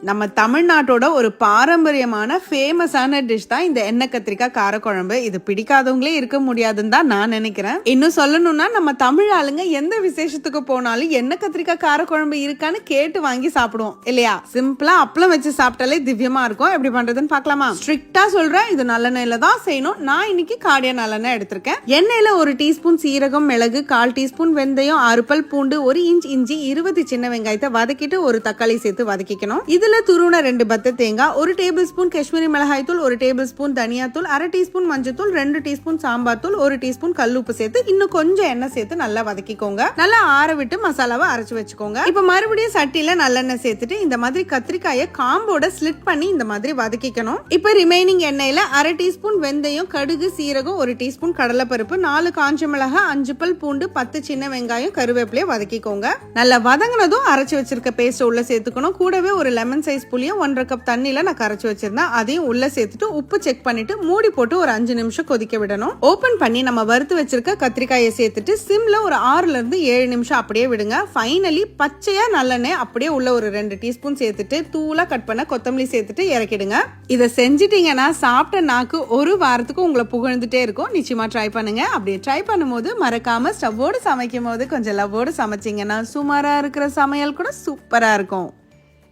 நம்ம தமிழ்நாட்டோட ஒரு பாரம்பரியமான ஃபேமஸான டிஷ் தான் இந்த எண்ணெய் கத்திரிக்காய் காரக்குழம்பு. இது பிடிக்காதவங்களே இருக்க முடியாதுன்னு தான் நான் நினைக்கிறேன். இன்னும் சொல்லணும்னா நம்ம தமிழ் ஆளுங்க எந்த விசேஷத்துக்கு போனாலும் எண்ணெய் கத்திரிக்காய் காரக்குழம்பு இருக்கான்னு கேட்டு வாங்கி சாப்பிடுவோம் இல்லையா? சிம்பிளா அப்பளம் வச்சு சாப்பிட்டாலே திவ்யமா இருக்கும். எப்படி பண்றதுன்னு பார்க்கலாமா? ஸ்ட்ரிக்டா சொல்றேன், இது நல்லெண்ணெயில தான் செய்யணும். நான் இன்னைக்கு காடியா நல்லெண்ணெய் எடுத்திருக்கேன். எண்ணெயில 1 டீஸ்பூன் சீரகம், மிளகு, 1/4 டீஸ்பூன் வெந்தயம், 6 பல் பூண்டு, 1 இன்ச் இஞ்சி, 20 சின்ன வெங்காயத்தை வதக்கிட்டு ஒரு தக்காளி சேர்த்து வதக்கிக்கணும். இதுல துருவன 2 பத்த தேங்காய், 1 டேபிள் ஸ்பூன் காஷ்மீரி மிளகாய் தூள், 1 டேபிள் ஸ்பூன் தனியா தூள், 1/2 டீஸ்பூன் மஞ்சள் தூள், 2 டீஸ்பூன் சாம்பார் தூள், 1 டீஸ்பூன் கல்லுப்பு சேர்த்து இன்னும் கொஞ்சம் எண்ணெய் சேர்த்து நல்லா வதக்கிக்கோங்க. நல்லா ஆற விட்டு மசாலாவை அரைச்சு வச்சுக்கோங்க. இப்ப மறுபடியும் சட்டியில நல்லெண்ணெய் சேர்த்துட்டு இந்த மாதிரி கத்திரிக்காயை காம்போட ஸ்லிட் பண்ணி இந்த மாதிரி வதக்கிக்கணும். இப்ப ரிமைனிங் எண்ணெயில 1/2 டீஸ்பூன் வெந்தயம், கடுகு, சீரகம், 1 டீஸ்பூன் கடலைப்பருப்பு, 4 காஞ்ச மிளகாய், 5 பல் பூண்டு, 10 சின்ன வெங்காயம், கருவேப்பிலையை வதக்கிக்கோங்க. நல்லா வதங்கினதும் அரைச்சு வச்சிருக்க பேஸ்ட் உள்ள சேர்த்துக்கணும். கூடவே ஒரு லெமன் சைஸ் புளியும் 1/2 கப் தண்ணியில நான் கரைச்சு வச்சிருந்தேன். அதையும் உள்ள சேர்த்துட்டு உப்பு செக் பண்ணிட்டு மூடி போட்டு ஒரு 5 நிமிஷம் கொதிக்க விடணும். ஓபன் பண்ணி நம்ம வறுத்து வச்சிருக்க கத்திரிக்காயை சேர்த்துட்டு சிம்ல ஒரு 6ல இருந்து 7 நிமிஷம் அப்படியே விடுங்க. ஃபைனலி பச்சையா நல்லெண்ணெய் அப்படியே உள்ள ஒரு 2 டீஸ்பூன் சேர்த்துட்டு தூளா கட் பண்ண கொத்தமல்லி சேர்த்துட்டு இறக்கிடுங்க. இதை செஞ்சிட்டீங்கன்னா சாப்பிட்ட நாக்கு ஒரு வாரத்துக்கு உங்களை புகழ்ந்துட்டே இருக்கும். நிச்சயமா ட்ரை பண்ணுங்க. அப்படியே ட்ரை பண்ணும்போது மறக்காம ஸ்டவ்வோடு சமைக்கும் போது கொஞ்சம் லவ்வோடு சமைச்சிங்கன்னா சுமாரா இருக்கிற சமையல் கூட சூப்பரா இருக்கும்.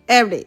எப்படி?